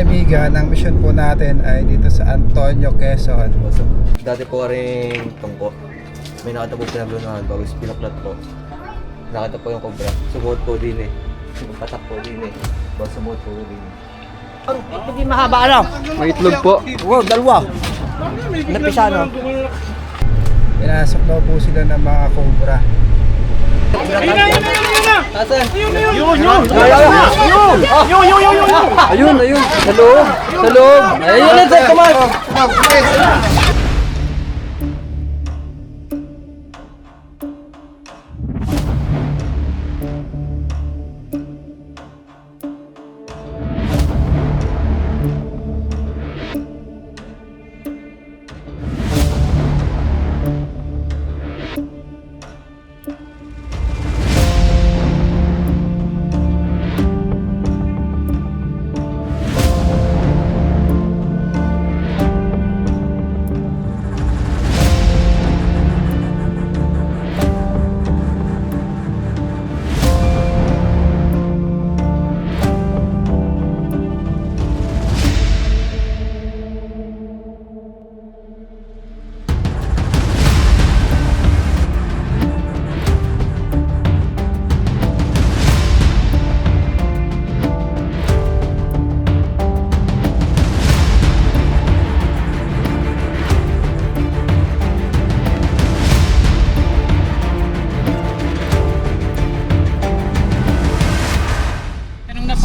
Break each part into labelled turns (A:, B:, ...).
A: kaibigan, ang mission po natin ay dito sa Antonio, Quezon.
B: So, dati po rin tungko. May nakita po pinaglunahan bago pinaklat po. Nakita po yung cobra. Sumuot po din eh. Patak po din eh. Bago sumuot po din eh.
C: Hindi mahaba ano?
B: May itlog po.
C: Wow, dalawa. Napisa no?
A: Pinasok daw po sila ng mga cobra.
B: Asan?
C: Ayun. Sa loob. Sa loob. Ayun na, kumain.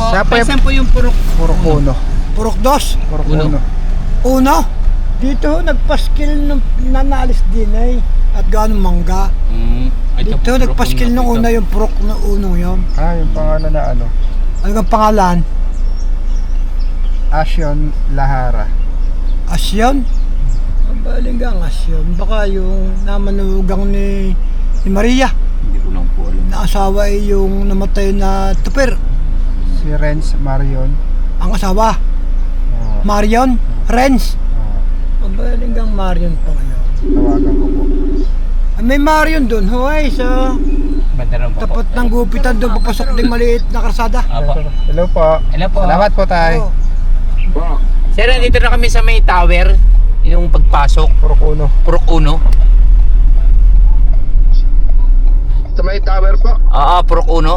A: Siya po
C: Saan po yung purok?
A: Purok uno.
D: Purok dos.
A: Purok uno.
D: Uno. Dito nagpaskil nung nanalis din ay at ganong mangga. Dito nagpaskil nung una yung purok na unong yun.
A: Ah, yung pangalan na ano?
D: Ano ang pangalan?
A: Asyon Lahara.
D: Asyon? Ang baling ang Asyon. Baka yung namanugang ni Maria.
B: Hindi ko lang po alam.
D: Na asawa ay yung namatay na tupir.
A: Si Renz Marion.
D: Ang asawa.
A: Oh,
D: Marion. Renz.
A: oh,
D: Ang baling ang Marion pa ngayon.
A: tawagan ko po.
D: May Marion doon, huway, sa tapat ng gupitan doon, papasok ding maliit na karsada.
A: Hello po.
C: Hello po.
A: Salamat po tayo.
D: Oo.
C: Sir, nandito na kami sa may tower. Yung pagpasok.
A: Purok uno.
C: Purok uno.
E: Sa may tower po.
C: Oo, Purok uno.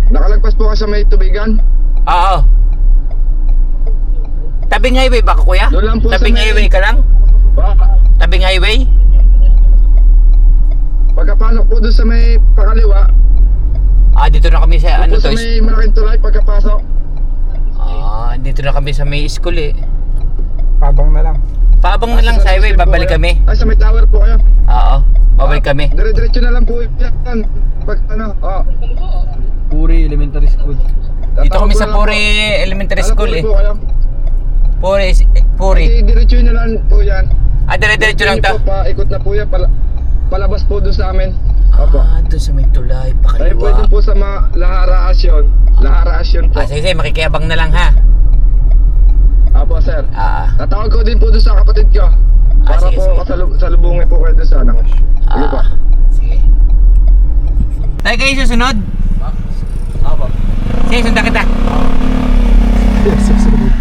E: Nakalagpas po ka sa may tubigan.
C: Oo. Tabing highway ba kuya?
E: Doon lang po sa
C: Tabing
E: may-
C: highway ka lang? Tabing highway?
E: Pagkapasok po doon sa may pakaliwa.
C: Ah, dito na kami sa ano
E: Po
C: to?
E: sa may malaking tulay pagkapasok.
C: Ah, dito na kami sa may school eh.
A: Pabang na lang.
C: Paabang na lang sa highway, babalik kami.
E: Ay, sa may tower po kayo.
C: Oo, babalik kami.
E: Dire-diretso na lang po yan. Pag ano,
B: Puri Elementary School.
C: Dito kami sa Puri Elementary School eh.
E: Po kayo.
C: Puri.
E: Kasi diretso na lang po yan.
C: Ah, dire-diretso lang to.
E: Po, paikot na po yan. Palabas po doon sa amin. Opo.
C: Ah, doon sa may tulay,
E: Tayo po
C: pakaliwa.
E: doon po sa Lahara Asyon. Lahara Asyon po.
C: Ah, sige, makikiyabang na lang ha.
E: Apo, sir.
C: Ah,
E: Tatawag ko din po doon sa kapatid ko. Para
C: sige,
E: po
C: sige.
E: kasalubungin po kayo doon sa ano. Sige po.
C: Sige. Tayo kayo susunod?
B: Apo.
C: Sige, sundan kita.
A: Susunod.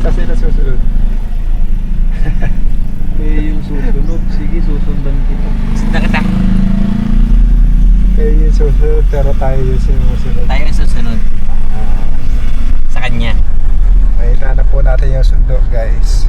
A: Kasi na susunod.
B: Yung susunod. Sige, susundan kita.
C: Sundan kita.
A: Kayo yung susunod, pero tayo yung sinusunod.
C: Tayo ang susunod. Sa kanya.
A: May hanap po natin yung sundo, guys.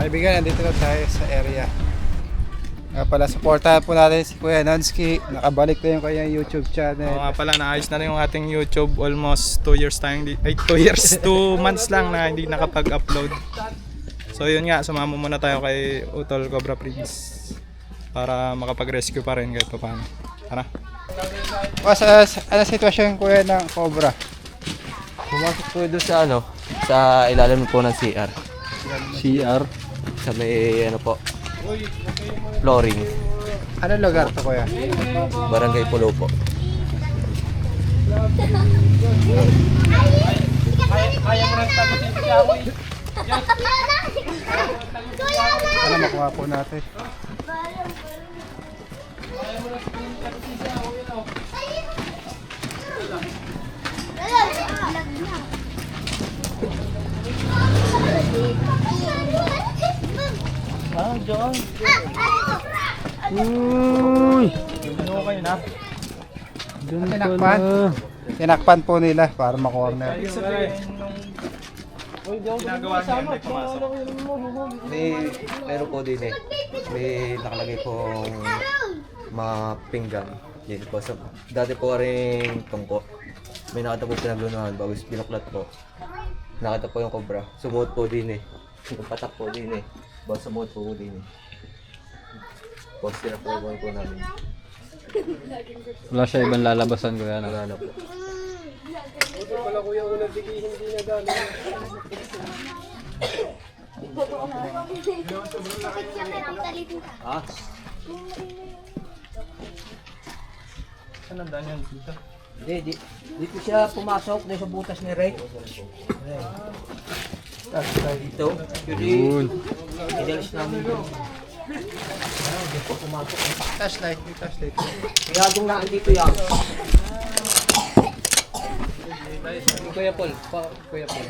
A: Kaibigan, nandito na tayo sa area. Nga pala, supportahan po natin si Kuya Nonsky. Nakabalik na yung kanyang YouTube channel.
F: Oo nga pala, naayos na rin yung ating YouTube. Almost 2 years tayong 2 months lang na hindi nakapag-upload. So yun nga, sumama muna tayo kay Utol Cobra Prince para makapag-rescue pa rin kahit pa paano. Tara.
A: Ano sitwasyon Kuya ng Cobra?
B: Pumasok po doon sa sa ilalim po ng CR.
C: CR.
B: Sa may po, flooring.
A: Anong lugar to Kuya?
B: Barangay Pulo po.
A: Ano makuha po natin?
C: Uy! Doon
A: Tinakpan. Tinakpan po nila para makuha na.
F: Ginagawa niya hindi pumasok.
B: Meron po din may nakalagay pong mga pinggan. Yan po. So, dati po rin tungko. May nakita po pinaglunahan bago binuklat po. Nakita po yung cobra. Sumuot po din Yung patak po din bago sumuot po din Boss, tinapuan po namin.
C: Wala siya ibang lalabasan ko yan.
B: Nagano po. Ah,
F: Saan ang daan yan dito?
G: Dito siya pumasok dito sa butas ni Ray.
B: dito.
C: Yun.
G: Inalis namin yun.
A: Flashlight, may flashlight.
G: Kaya kung naan dito yan.
C: Kuya Paul. Kuya Paul.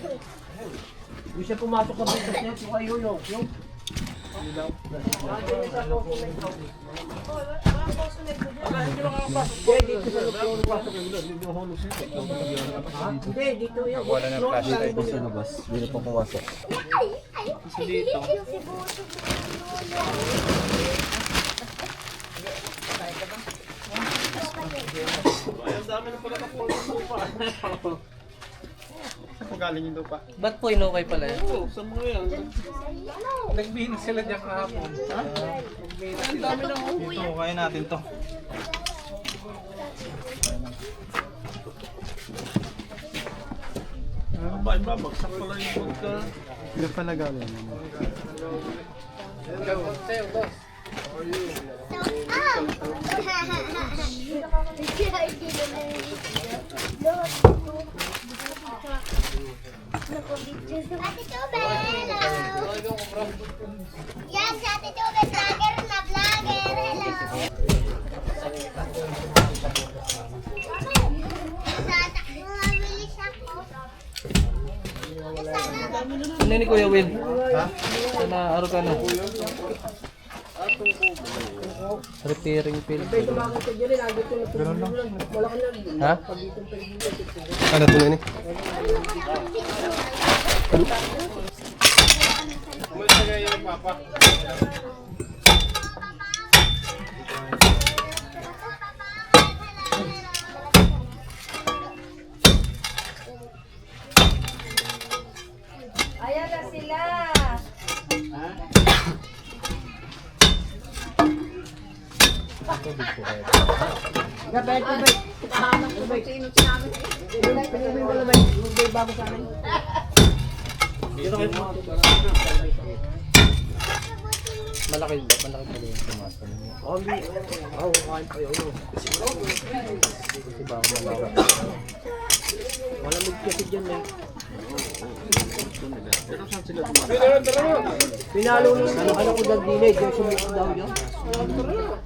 G: Dito siya pumasok sa butas niya. Yung kayo yung. Hindi, dito yan.
A: Wala ng flashlight.
B: Dito sa labas. Dito po pumasok.
F: Saan po galing yung lupa?
C: Ba't po inukay pala yan?
F: Dito, kaya natin to.
A: Hindi pala galing.
H: Ate Tube, hello! Yan, si Ate Tube, vlogger na vlogger, hello! Mabilis ako.
C: Ano ni Kuya Will? Ha? Sana araw ka na. Repairing field. Ha?
A: Ano to na
H: Ayan na sila!
C: Malaki pala yung tumaas.
G: Malamig kasi dyan eh. Pinalo ng ano ko daw din eh. Diyan sumuko daw yun.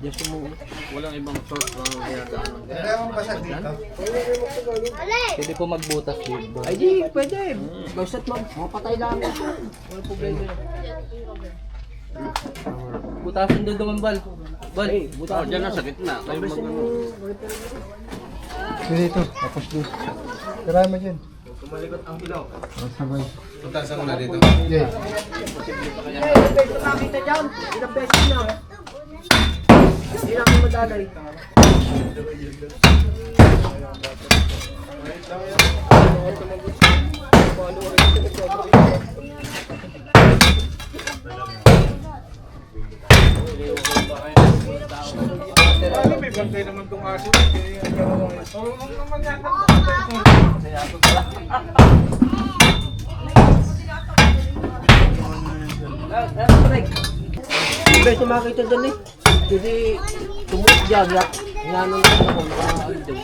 G: Diyan sumuko.
C: Walang ibang source na ginagawa.
H: Alay!
C: Pwede po magbutas dito.
G: Ay di, pwede. Basta't mapatay lang. Walang problema yun.
C: Butasin doon naman, Bal. Bal.
G: Buta dyan na sa gitna. Kayo
A: Dito, tapos doon. Tira mo dyan.
F: Tumalikot ang ilaw.
A: Sabay.
F: Punta sa muna dito.
A: Yeah.
G: Nakita dyan. Ilang beses na. Hindi namin madalay. Hindi siya makita dyan eh. Kasi tumuot dyan. Nanong ako nakakaalit dyan.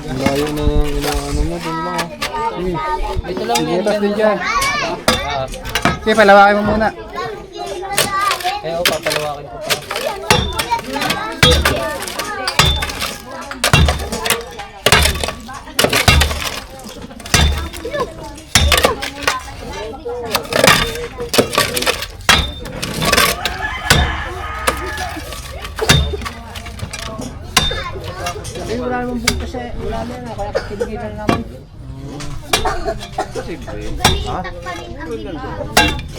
A: Ang layo na yung inaano mo, dun lang ah.
C: Ito lang yan.
A: Butas din dyan. Sige, palawakin mo muna.
C: Kaya ako papalawakin ko pa.
G: Eh, wala namang butas eh. Wala na yan. Kaya katigilan namin.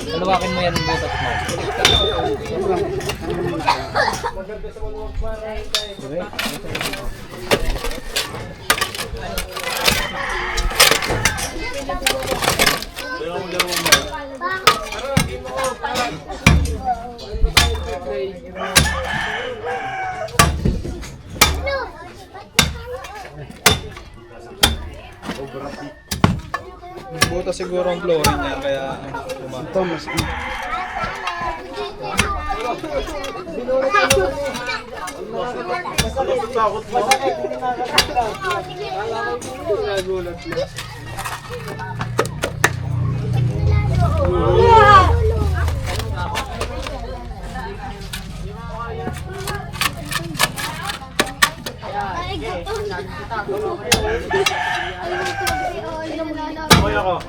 C: Palawakin mo yan ang butas mo.
F: Butas siguro ang flooring niya, kaya
A: Ito, mas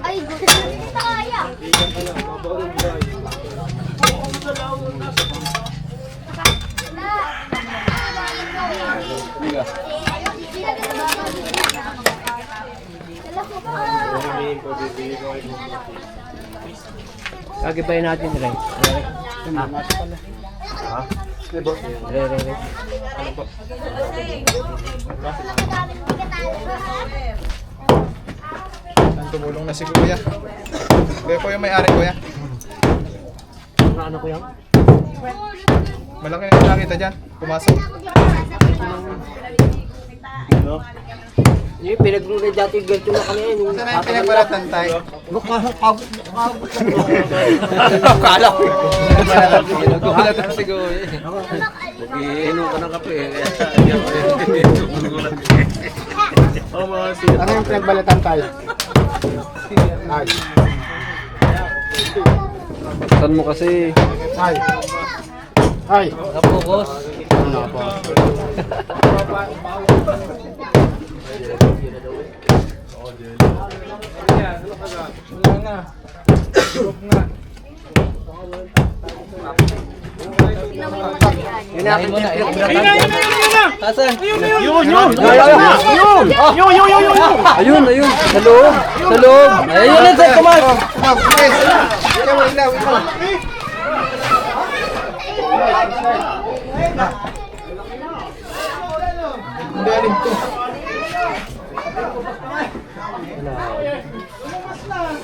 H: Ay, gusto ko kaya.
G: Kagibayin natin rin.
F: tumulong na si Kuya. Kuya po yung may-ari, Kuya.
G: Ano ko yan?
F: Malaki na yung nakita dyan. Pumasok.
G: Yung pinaglulay dati ganito na kami eh.
F: Saan na yung pinagbalatan tayo?
C: Akala ko. Nagulat si Kuya. Iinom ka ng kape eh.
A: ano yung pinagbalatan tayo? Ay.
C: Saan mo kasi?
A: Ay. Ay.
C: Napukos. Hinahin mo na. Asan? Ayun! Ayun! Sa loob! Sa loob! Ayun na sa kumas!
F: Hindi alin to.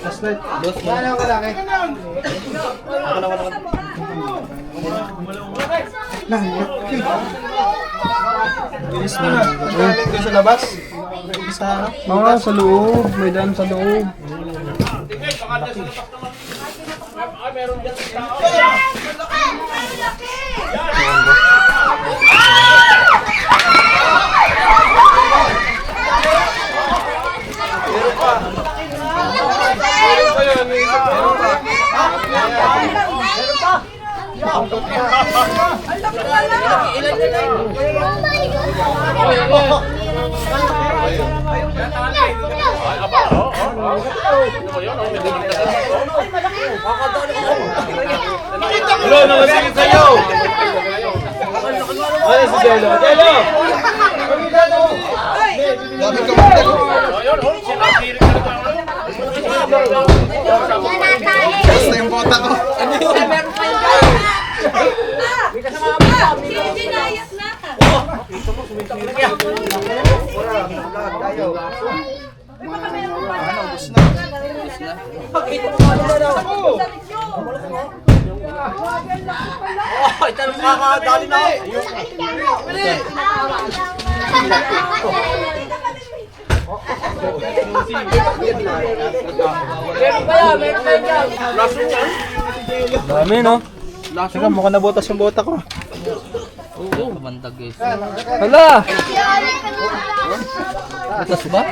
F: Last night. Wala ko laki. Bilis mo na. Galing doon sa labas. Sa
A: Sa loob. May daan sa loob.
F: Dami, no? Teka, mukhang nabutas yung bota ko.
C: Oo, kamandag guys.
F: Hala!
C: Atas ba?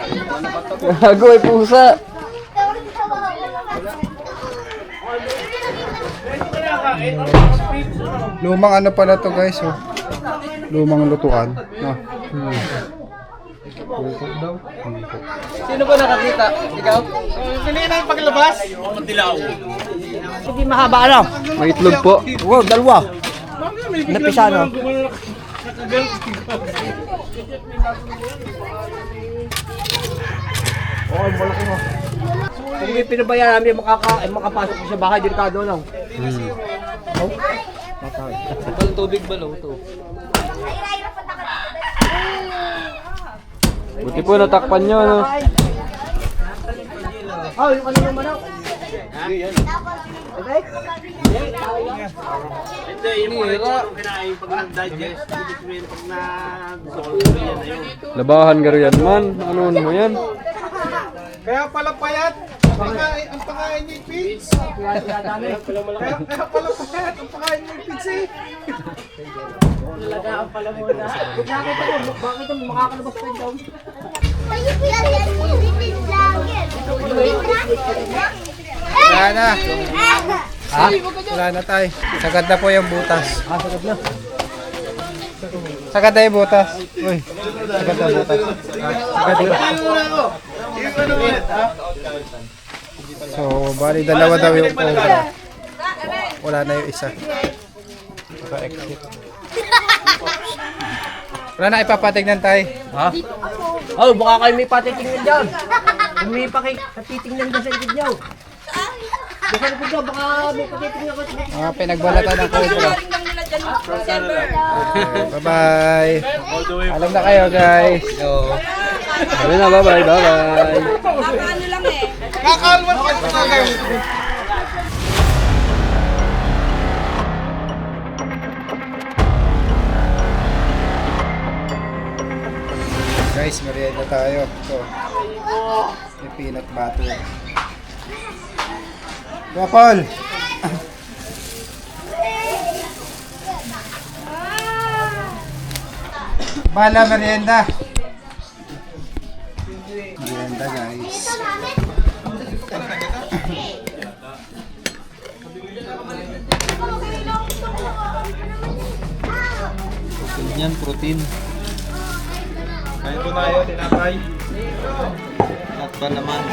F: Gago ay pusa.
A: Lumang ano pala to guys, oh. Lumang lutuan. No.
C: Sino ba nakakita? Ikaw?
G: Hindi mahaba ano?
A: May itlog po.
G: Wow, dalawa. Napisa no? Oo, malaki mo. Kung hindi pinabayaan namin makapasok ko sa bahay, delikado lang.
C: Walang tubig ba lo to?
F: Buti po natakpan nyo, no?
G: Oh, yung kanino manok. Okay?
F: Labahan ka yan man. Ano mo yan?
A: Kaya pala payat. Ang pakain niya yung pigs. Kaya pala payat. Ang pakain niya yung pigs eh.
G: Bakit mo makakalabas pa daw?
A: Wala na. Ha? Wala na tayo. Sagad na po yung butas.
G: Sagad na.
A: Sagad na yung butas. Uy. Sagad na butas. Sagad na. So, bali dalawa daw yung cobra. Wala na yung isa. Naka-exit. Wala na, ipapatignan tayo.
C: Ha?
G: Oh, baka kayo may patitingnan dyan. Kung may patitingnan dyan sa likod nyo. Baka likod nyo, baka may patitingnan ko sa likod.
A: Mga pinagbalatan ng cobra. Bye-bye. Alam na kayo, guys.
F: Sabi na, bye-bye, bye-bye.
A: Guys, merienda tayo. Ito. Yung peanut butter. Paul! Bala merienda. Merienda guys.
F: Yan, protein. Kain po tayo, tinapay. At pa naman.